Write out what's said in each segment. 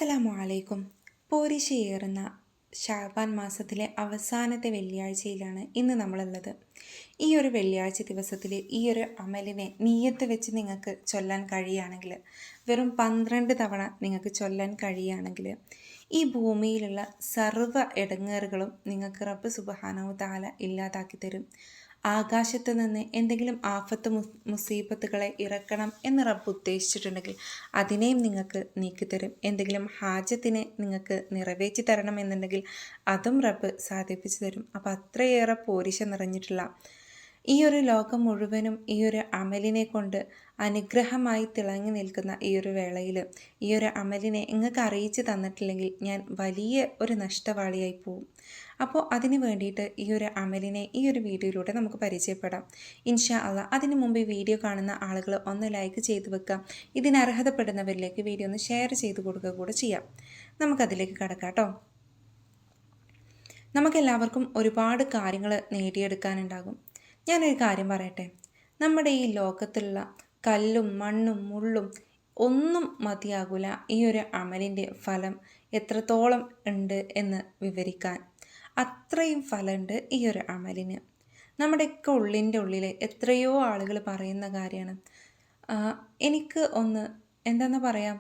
അസ്സലാമു അലൈക്കും. പോരിശയേറുന്ന ഷഅബാൻ മാസത്തിലെ അവസാനത്തെ വെള്ളിയാഴ്ചയിലാണ് ഇന്ന് നമ്മളുള്ളത്. ഈ ഒരു വെള്ളിയാഴ്ച ദിവസത്തിൽ ഈ ഒരു അമലിനെ നിയ്യത്ത് വെച്ച് നിങ്ങൾക്ക് ചൊല്ലാൻ കഴിയുകയാണെങ്കിൽ, വെറും 12 തവണ നിങ്ങൾക്ക് ചൊല്ലാൻ കഴിയുകയാണെങ്കിൽ, ഈ ഭൂമിയിലുള്ള സർവ്വ ഇടങ്ങേറുകളും നിങ്ങൾക്ക് റബ്ബ് സുബ്ഹാനഹു തആല ഇല്ലാതാക്കി തരും. ആകാശത്ത് നിന്ന് എന്തെങ്കിലും ആഫത്ത് മുസീബത്തുകളെ ഇറക്കണം എന്ന് റബ്ബ് ഉദ്ദേശിച്ചിട്ടുണ്ടെങ്കിൽ അതിനെയും നിങ്ങൾക്ക് നീക്കിത്തരും. എന്തെങ്കിലും ഹാജത്തിനെ നിങ്ങൾക്ക് നിറവേറ്റി തരണം എന്നുണ്ടെങ്കിൽ അതും റബ്ബ് സാധിപ്പിച്ചു തരും. അപ്പോൾ അത്രയേറെ പോരിശ നിറഞ്ഞിട്ടുള്ള ഈ ഒരു ലോകം മുഴുവനും ഈ ഒരു അമലിനെ കൊണ്ട് അനുഗ്രഹമായി തിളങ്ങി നിൽക്കുന്ന ഈ ഒരു വേളയിൽ ഈ ഒരു അമലിനെ നിങ്ങൾക്ക് അറിയിച്ച് തന്നിട്ടില്ലെങ്കിൽ ഞാൻ വലിയ ഒരു നഷ്ടവാളിയായി പോവും. അപ്പോൾ അതിന് വേണ്ടിയിട്ട് ഈ ഒരു അമലിനെ ഈ ഒരു വീഡിയോയിലൂടെ നമുക്ക് പരിചയപ്പെടാം. ഇൻഷാ അള്ളാ. അതിന് മുമ്പ് ഈ വീഡിയോ കാണുന്ന ആളുകൾ ഒന്ന് ലൈക്ക് ചെയ്ത് വെക്കാം. ഇതിന് അർഹതപ്പെടുന്നവരിലേക്ക് വീഡിയോ ഒന്ന് ഷെയർ ചെയ്ത് കൊടുക്കുക കൂടെ ചെയ്യാം. നമുക്കതിലേക്ക് കടക്കാം കേട്ടോ. നമുക്കെല്ലാവർക്കും ഒരുപാട് കാര്യങ്ങൾ നേടിയെടുക്കാനുണ്ടാകും. ഞാനൊരു കാര്യം പറയട്ടെ. നമ്മുടെ ഈ ലോകത്തുള്ള കല്ലും മണ്ണും മുള്ളും ഒന്നും മതിയാകില്ല ഈ ഒരു അമലിൻ്റെ ഫലം എത്രത്തോളം ഉണ്ട് എന്ന് വിവരിക്കാൻ. അത്രയും ഫലമുണ്ട് ഈ ഒരു അമലിന്. നമ്മുടെയൊക്കെ ഉള്ളിൽ എത്രയോ ആളുകൾ പറയുന്ന കാര്യമാണ്, എനിക്ക് ഒന്ന് എന്താണെന്ന് പറയാം,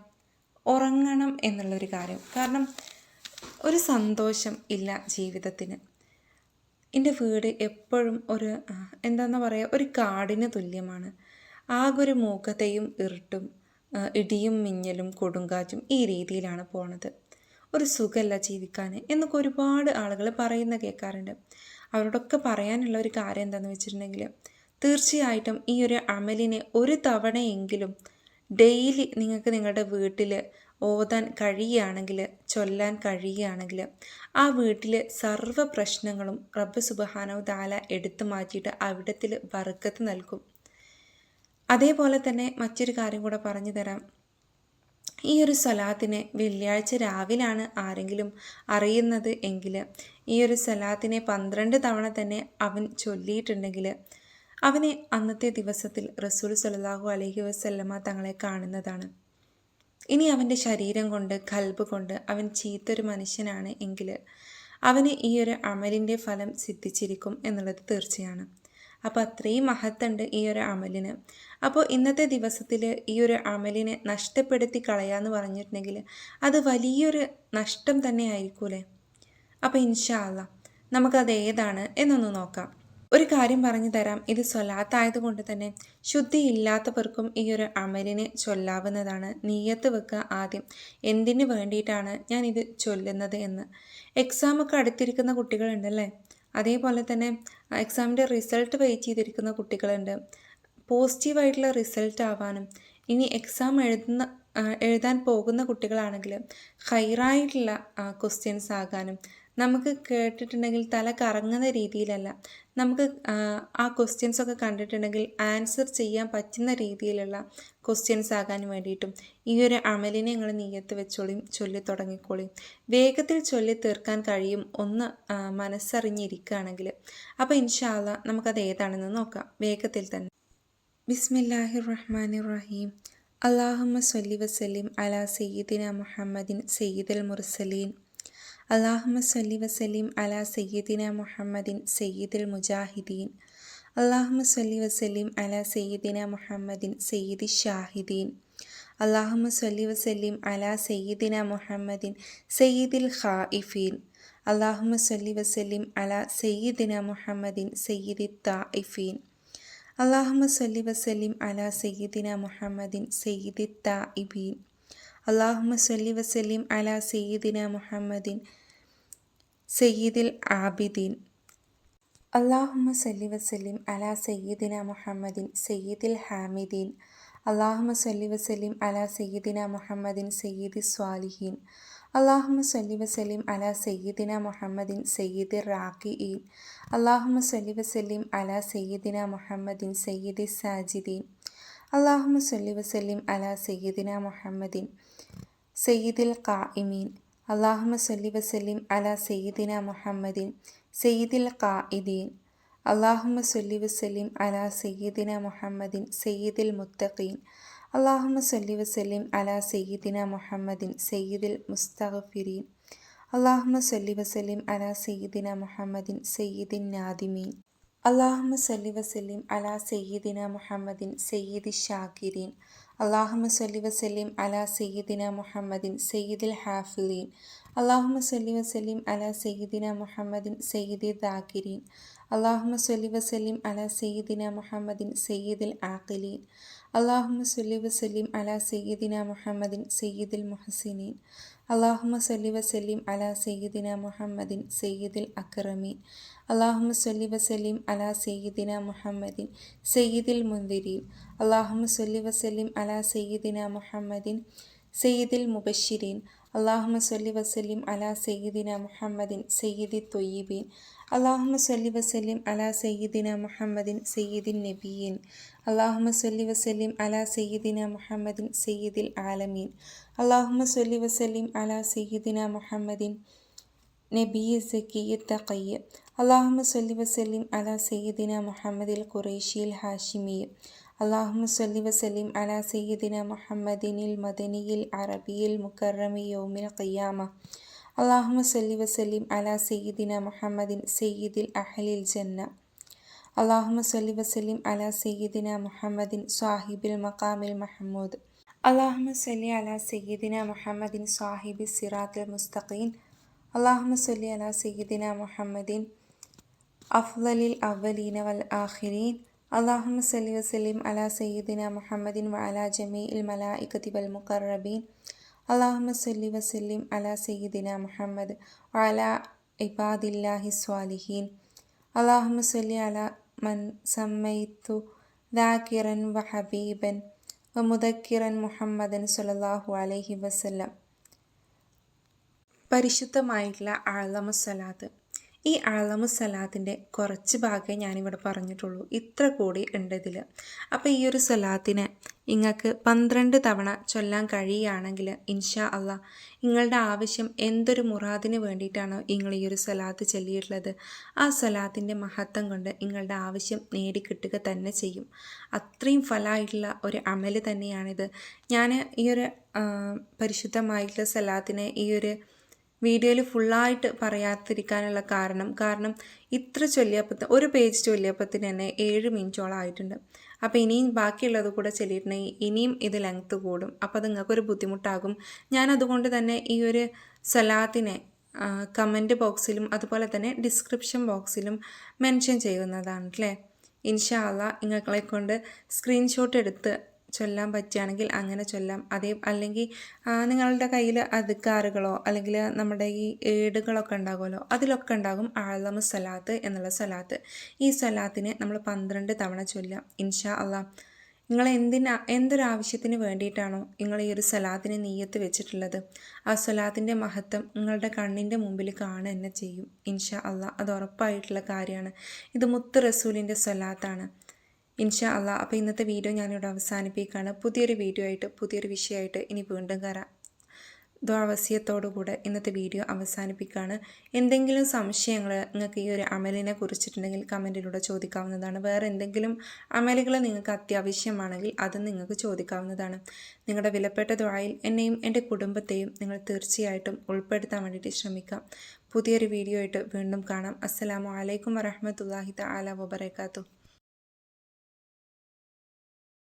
ഉറങ്ങണം എന്നുള്ളൊരു കാര്യം. കാരണം ഒരു സന്തോഷം ഇല്ല ജീവിതത്തിന്. എൻ്റെ വീട് എപ്പോഴും ഒരു എന്താണെന്ന് പറയുക, ഒരു കാടിന് തുല്യമാണ്. ആകെ ഒരു മൂകതയും ഇരുട്ടും ഇടിയും മിന്നലും കൊടുങ്കാറ്റും ഈ രീതിയിലാണ് പോണത്. ഒരു സുഖമല്ല ജീവിക്കാൻ എന്നൊക്കെ ഒരുപാട് ആളുകൾ പറയുന്ന കേൾക്കാറുണ്ട്. അവരോടൊക്കെ പറയാനുള്ള ഒരു കാര്യം എന്താണെന്ന് വെച്ചിട്ടുണ്ടെങ്കിൽ, തീർച്ചയായിട്ടും ഈ ഒരു അമലിനെ ഒരു തവണയെങ്കിലും ഡെയിലി നിങ്ങൾക്ക് നിങ്ങളുടെ വീട്ടിൽ ഓതാൻ കഴിയുകയാണെങ്കിൽ, ചൊല്ലാൻ കഴിയുകയാണെങ്കിൽ, ആ വീട്ടിലെ സർവ്വ പ്രശ്നങ്ങളും റബ്ബ് സുബ്ഹാനഹു തആല എടുത്തു മാറ്റിയിട്ട് അവിടത്തിൽ ബർക്കത്ത് നൽകും. അതേപോലെ തന്നെ മറ്റൊരു കാര്യം കൂടെ പറഞ്ഞു തരാം. ഈ ഒരു സ്വലാത്തിനെ വെള്ളിയാഴ്ച രാവിലാണ് ആരെങ്കിലും അറിയുന്നത് എങ്കിൽ ഈ ഒരു സ്വലാത്തിനെ 12 തവണ തന്നെ അവൻ ചൊല്ലിയിട്ടുണ്ടെങ്കിൽ അവനെ അന്നത്തെ ദിവസത്തിൽ റസൂൽ സ്വല്ലല്ലാഹു അലൈഹി വസല്ലമ തങ്ങളെ കാണുന്നതാണ്. ഇനി അവൻ്റെ ശരീരം കൊണ്ട് കൽബ് കൊണ്ട് അവൻ ചീത്തൊരു മനുഷ്യനാണ് എങ്കിൽ അവന് ഈ ഒരു അമലിൻ്റെ ഫലം സിദ്ധിച്ചിരിക്കും എന്നുള്ളത് തീർച്ചയാണ്. അപ്പോൾ അത്രയും മഹത്തുണ്ട് ഈ ഒരു അമലിന്. അപ്പോൾ ഇന്നത്തെ ദിവസത്തിൽ ഈ ഒരു അമലിനെ നഷ്ടപ്പെടുത്തി കളയാന്ന് പറഞ്ഞിട്ടുണ്ടെങ്കിൽ അത് വലിയൊരു നഷ്ടം തന്നെ ആയിരിക്കൂലേ. അപ്പോൾ ഇൻഷാ അല്ലാ നമുക്കത് ഏതാണ് എന്നൊന്ന് നോക്കാം. ഒരു കാര്യം പറഞ്ഞു തരാം. ഇത് സ്വലാത്തായതുകൊണ്ട് തന്നെ ശുദ്ധിയില്ലാത്തവർക്കും ഈ ഒരു അമലിനെ ചൊല്ലാവുന്നതാണ്. നിയ്യത്ത് വെക്കുക ആദ്യം, എന്തിനു വേണ്ടിയിട്ടാണ് ഞാനിത് ചൊല്ലുന്നത് എന്ന്. എക്സാമൊക്കെ അടുത്തിരിക്കുന്ന കുട്ടികളുണ്ടല്ലേ, അതേപോലെ തന്നെ എക്സാമിൻ്റെ റിസൾട്ട് വെയിറ്റ് ചെയ്തിരിക്കുന്ന കുട്ടികളുണ്ട്. പോസിറ്റീവായിട്ടുള്ള റിസൾട്ട് ആവാനും ഇനി എക്സാം എഴുതാൻ പോകുന്ന കുട്ടികളാണെങ്കിൽ ഹൈറായിട്ടുള്ള ക്വസ്റ്റ്യൻസ് ആകാനും, നമുക്ക് കേട്ടിട്ടുണ്ടെങ്കിൽ തല കറങ്ങുന്ന രീതിയിലല്ല, നമുക്ക് ആ ക്വസ്റ്റ്യൻസൊക്കെ കണ്ടിട്ടുണ്ടെങ്കിൽ ആൻസർ ചെയ്യാൻ പറ്റുന്ന രീതിയിലുള്ള ക്വസ്റ്റ്യൻസ് ആകാൻ വേണ്ടിയിട്ടും ഈ ഒരു അമലിനെ നിങ്ങൾ നിയ്യത്ത് വെച്ചോളിയും ചൊല്ലി തുടങ്ങിക്കോളിയും. വേഗത്തിൽ ചൊല്ലി തീർക്കാൻ കഴിയും ഒന്ന് മനസ്സറിഞ്ഞിരിക്കുകയാണെങ്കിൽ. അപ്പോൾ ഇൻഷാ അല്ലാ നമുക്കത് ഏതാണെന്ന് നോക്കാം വേഗത്തിൽ തന്നെ. ബിസ്മില്ലാഹിർ റഹ്മാനിർ റഹീം. അല്ലാഹുമ്മ സ്വല്ലി വസല്ലിം അലാ സയ്യിദിന മുഹമ്മദിൻ സയ്യിദുൽ മുർസലീൻ. അല്ലാഹുമ്മ സ്വല്ലി വസല്ലിം അലാ സയ്യിദിന മുഹമ്മദിൻ സയ്യിദുൽ മുജാഹിദീൻ. അല്ലാഹുമ്മ സ്വല്ലി വസല്ലിം അലാ സയ്യിദിന മുഹമ്മദിൻ സയ്യിദി ഷാഹിദീൻ. അല്ലാഹുമ്മ സ്വല്ലി വസല്ലിം അലാ സയ്യിദിന മുഹമ്മദിൻ സയ്യിദിൽ ഖായിഫീൻ. അല്ലാഹുമ്മ സ്വല്ലി വസല്ലിം അലാ സയ്യിദിന മുഹമ്മദിൻ സയ്യിദി തായിഫീൻ. അല്ലാഹുമ്മ സ്വല്ലി വസല്ലിം അലാ സയ്യിദിന മുഹമ്മദിൻ സയ്യിദി തായിബീൻ. അല്ലാഹുമ്മ സ്വല്ലി വസല്ലിം അലാ സയ്യിദിന മുഹമ്മദിൻ സയ്യിദിൽ ആബിദീൻ. അല്ലാഹുമ്മ സ്വല്ലി വസല്ലിം അലാ സയ്യിദിന മുഹമ്മദിൻ സയ്യിദിൽ ഹാമിദീൻ. അല്ലാഹുമ്മ സ്വല്ലി വസല്ലിം അലാ സയ്യിദിന മുഹമ്മദിൻ സയ്യിദി സ്വാലിഹീൻ. അല്ലാഹുമ്മ സ്വല്ലി വസല്ലിം അലാ സയ്യിദിന മുഹമ്മദിൻ സയ്യിദിർ റാക്കിഈൻ. അല്ലാഹുമ്മ സ്വല്ലി വസല്ലിം അലാ സയ്യിദിന മുഹമ്മദിൻ സയ്യിദി സാജിദീൻ. അല്ലാഹുമ്മ സ്വല്ലി വസല്ലിം അലാ സയ്യിദിന മുഹമ്മദിൻ സയ്യിദിൽ ഖായിമീൻ. അല്ലാഹുമ്മ സ്വല്ലി വസല്ലിം അലാ സയ്യിദിന മുഹമ്മദിൻ സയ്യിദിൽ ഖായിദീൻ. അല്ലാഹുമ്മ സ്വല്ലി വസല്ലിം അലാ സയ്യിദിന മുഹമ്മദിൻ സയ്യിദിൽ മുത്തഖീൻ. അല്ലാഹുമ്മ സല്ലി വസല്ലിം അലാ സയ്യിദിന മുഹമ്മദിൻ സയ്യിദിൽ മുസ്തഗ്ഫിരീൻ. അല്ലാഹുമ്മ സല്ലി വസല്ലിം അലാ സയ്യിദിന മുഹമ്മദിൻ സയ്യിദിൻ നാദിമീൻ. അല്ലാഹുമ്മ സല്ലി വസല്ലിം അലാ സയ്യിദിന മുഹമ്മദിൻ സയ്യിദിൽ ഷാകിരീൻ. അല്ലാഹുമ്മ സല്ലി വസല്ലിം അലാ സയ്യിദിന മുഹമ്മദിൻ സയ്യിദിൽ ഹാഫിളീൻ. അല്ലാഹുമ്മ സല്ലി വസല്ലിം അലാ സയ്യിദിന മുഹമ്മദിൻ സയ്യിദിൽ ദാകിരീൻ. അല്ലാഹുമ്മ സല്ലി വസല്ലിം അലാ സയ്യിദിന മുഹമ്മദിൻ സയ്യിദിൽ ആഖിലീൻ. അല്ലാഹുമ്മ സല്ലി വസല്ലിം അലാ സയ്യിദിന മുഹമ്മദിൻ സയ്യിദിൽ മുഹ്സിനീൻ. അല്ലാഹുമ്മ സല്ലി വസല്ലിം അലാ സയ്യിദിന മുഹമ്മദിൻ സയ്യിദിൽ അക്രമീൻ. അല്ലാഹുമ്മ സല്ലി വസല്ലിം അലാ സയ്യിദിന മുഹമ്മദിൻ സയ്യിദിൽ മുൻദിരീൻ. അല്ലാഹുമ്മ സല്ലി വസല്ലിം അലാ സയ്യിദിന മുഹമ്മദിൻ സയ്യിദിൽ മുബശ്ശിരീൻ. അല്ലാഹുമ്മ സല്ലി വസല്ലിം അലാ സയ്യിദിന മുഹമ്മദിൻ സയ്യിദിൽ ത്വയ്യിബീൻ. അല്ലാഹുമ്മ സല്ലി വസല്ലിം അലാ സയ്യിദിന മുഹമ്മദിൻ സയ്യിദിൻ നബിയീൻ. അല്ലാഹുമ്മ സല്ലി വസല്ലിം അലാ സയ്യിദിന മുഹമ്മദിൻ സയ്യിദിൽ ആലമീൻ. അല്ലാഹുമ്മ സല്ലി വസല്ലിം അലാ സയ്യിദിന മുഹമ്മദിൻ നബിയ്യി സക്കിയ്യി തഖയ്യി. അല്ലാഹുമ്മ സല്ലി വസല്ലിം അലാ സയ്യിദിന മുഹമ്മദിൽ ഖുറൈശിയിൽ ഹാഷിമിയ്യി. അല്ലാഹുമ്മ സല്ലി വസല്ലിം അലാ സയ്യിദിന മുഹമ്മദിനിൽ മദനിയിൽ അറബിയിൽ മുക്കറമി യൗമിൽ ഖിയാമ. അല്ലാഹുമ്മ സല്ലി വസല്ലിം അലാ സയ്യിദിന മുഹമ്മദിൻ സയ്യിദിൽ അഹ്ലിൽ ജന്ന. അല്ലാഹുമ്മ സല്ലി വസല്ലിം അലാ സയ്യിദിന മുഹമ്മദിൻ സ്വാഹിബിൽ മഖാമിൽ മഹ്മൂദ്. അല്ലാഹുമ്മ സല്ലി അലാ സയ്യിദിന മുഹമ്മദിൻ സ്വാഹിബി സിറാത്തിൽ മുസ്തഖീം. അല്ലാഹുമ്മ സല്ലി അലാ സയ്യിദിന മുഹമ്മദിൻ അഫ്ളലിൽ അവ്വലീന വൽ ആഖിരീൻ. അല്ലാഹുമ്മ സല്ലി വസല്ലിം അലാ സയ്യിദിന മുഹമ്മദിൻ വഅലാ ജമീഇൽ മലായികതി വൽ മുഖറബീൻ. അല്ലാഹുമ്മ സല്ലി വസല്ലിം അലാ സയ്യിദിന മുഹമ്മദ് വഅലാ ഇബാദില്ലാഹി സ്വാലിഹീൻ. അല്ലാഹുമ്മ സല്ലി അലാ മൻ സമ്മൈതു ദാകിറൻ വഹബീബൻ വമുദക്കിറൻ മുഹമ്മദൻ സ്വല്ലല്ലാഹു അലൈഹി വസല്ലം. പരിശുദ്ധമായിട്ടുള്ള അഅ്ലമുസ്സലാത്ത്. ഈ അഅ്ലമുസ്സലാത്തിൻ്റെ കുറച്ച് ഭാഗമേ ഞാനിവിടെ പറഞ്ഞിട്ടുള്ളൂ. ഇത്ര കൂടി ഉണ്ട് ഇതിൽ. അപ്പോൾ ഈ ഒരു സ്വലാത്തിനെ നിങ്ങൾക്ക് 12 തവണ ചൊല്ലാൻ കഴിയുകയാണെങ്കിൽ ഇൻഷാ അള്ളാ നിങ്ങളുടെ ആവശ്യം എന്തൊരു മുറാദിന് വേണ്ടിയിട്ടാണോ നിങ്ങൾ ഈ ഒരു സ്വലാത്ത് ചൊല്ലിയിട്ടുള്ളത് ആ സ്വലാത്തിൻ്റെ മഹത്വം കൊണ്ട് നിങ്ങളുടെ ആവശ്യം നേടിക്കിട്ടുക തന്നെ ചെയ്യും. അത്രയും ഫലമായിട്ടുള്ള ഒരു അമൽ തന്നെയാണിത്. ഞാൻ ഈ ഒരു പരിശുദ്ധമായിട്ടുള്ള സ്വലാത്തിനെ ഈ ഒരു വീഡിയോയിൽ ഫുള്ളായിട്ട് പറയാതിരിക്കാനുള്ള കാരണം ഇത്ര ചൊല്ലിയപ്പോൾ ഒരു പേജ് ചൊല്ലിയപ്പത്തിന് തന്നെ 7 മിനിറ്റോളം ആയിട്ടുണ്ട്. അപ്പോൾ ഇനിയും ബാക്കിയുള്ളത് കൂടെ ചൊല്ലിയിട്ടുണ്ടെങ്കിൽ ഇനിയും ഇത് ലെങ്ത്ത് കൂടും. അപ്പോൾ അത് നിങ്ങൾക്കൊരു ബുദ്ധിമുട്ടാകും. ഞാനതുകൊണ്ട് തന്നെ ഈ ഒരു സ്വലാത്തിനെ കമൻറ്റ് ബോക്സിലും അതുപോലെ തന്നെ ഡിസ്ക്രിപ്ഷൻ ബോക്സിലും മെൻഷൻ ചെയ്യുന്നതാണ് അല്ലേ. ഇൻഷാ അള്ളാ നിങ്ങളെ കൊണ്ട് സ്ക്രീൻഷോട്ട് എടുത്ത് ചൊല്ലാൻ പറ്റുകയാണെങ്കിൽ അങ്ങനെ ചൊല്ലാം. അല്ലെങ്കിൽ നിങ്ങളുടെ കയ്യിൽ അദ്കാറുകളോ അല്ലെങ്കിൽ നമ്മുടെ ഈ ഏടുകളൊക്കെ ഉണ്ടാകുമല്ലോ അതിലൊക്കെ ഉണ്ടാകും അഅ്ലമു സ്വലാത്ത് എന്നുള്ള സ്വലാത്ത്. ഈ സ്വലാത്തിനെ നമ്മൾ 12 തവണ ചൊല്ലാം ഇൻഷാ അള്ളാ. നിങ്ങൾ എന്തൊരാവശ്യത്തിന് വേണ്ടിയിട്ടാണോ നിങ്ങൾ ഈ ഒരു സ്വലാത്തിനെ നിയ്യത്ത് വെച്ചിട്ടുള്ളത് ആ സ്വലാത്തിൻ്റെ മഹത്വം നിങ്ങളുടെ കണ്ണിൻ്റെ മുമ്പിൽ കാണുക തന്നെ ചെയ്യും ഇൻഷാ അള്ളാ. അത് ഉറപ്പായിട്ടുള്ള കാര്യമാണ്. ഇത് മുത്ത് റസൂലിൻ്റെ സ്വലാത്താണ് ഇൻഷാ അള്ളാ. അപ്പോൾ ഇന്നത്തെ വീഡിയോ ഞാനിവിടെ അവസാനിപ്പിക്കുകയാണ്. പുതിയൊരു വീഡിയോ ആയിട്ട് പുതിയൊരു വിഷയമായിട്ട് ഇനി വീണ്ടും കയറാം. ദ്വാവസ്യത്തോടുകൂടെ ഇന്നത്തെ വീഡിയോ അവസാനിപ്പിക്കുകയാണ്. എന്തെങ്കിലും സംശയങ്ങൾ നിങ്ങൾക്ക് ഈ ഒരു അമലിനെ കുറിച്ചിട്ടുണ്ടെങ്കിൽ കമൻറ്റിലൂടെ ചോദിക്കാവുന്നതാണ്. വേറെ എന്തെങ്കിലും അമലുകൾ നിങ്ങൾക്ക് അത്യാവശ്യമാണെങ്കിൽ അതും നിങ്ങൾക്ക് ചോദിക്കാവുന്നതാണ്. നിങ്ങളുടെ വിലപ്പെട്ട ദുആയിൽ എന്നെയും എൻ്റെ കുടുംബത്തെയും നിങ്ങൾ തീർച്ചയായിട്ടും ഉൾപ്പെടുത്താൻ വേണ്ടിയിട്ട് ശ്രമിക്കാം. പുതിയൊരു വീഡിയോ ആയിട്ട് വീണ്ടും കാണാം. അസ്സലാമു അലൈക്കും വറഹ്മത്തുള്ളാഹി തആല വബറകാതുഹു.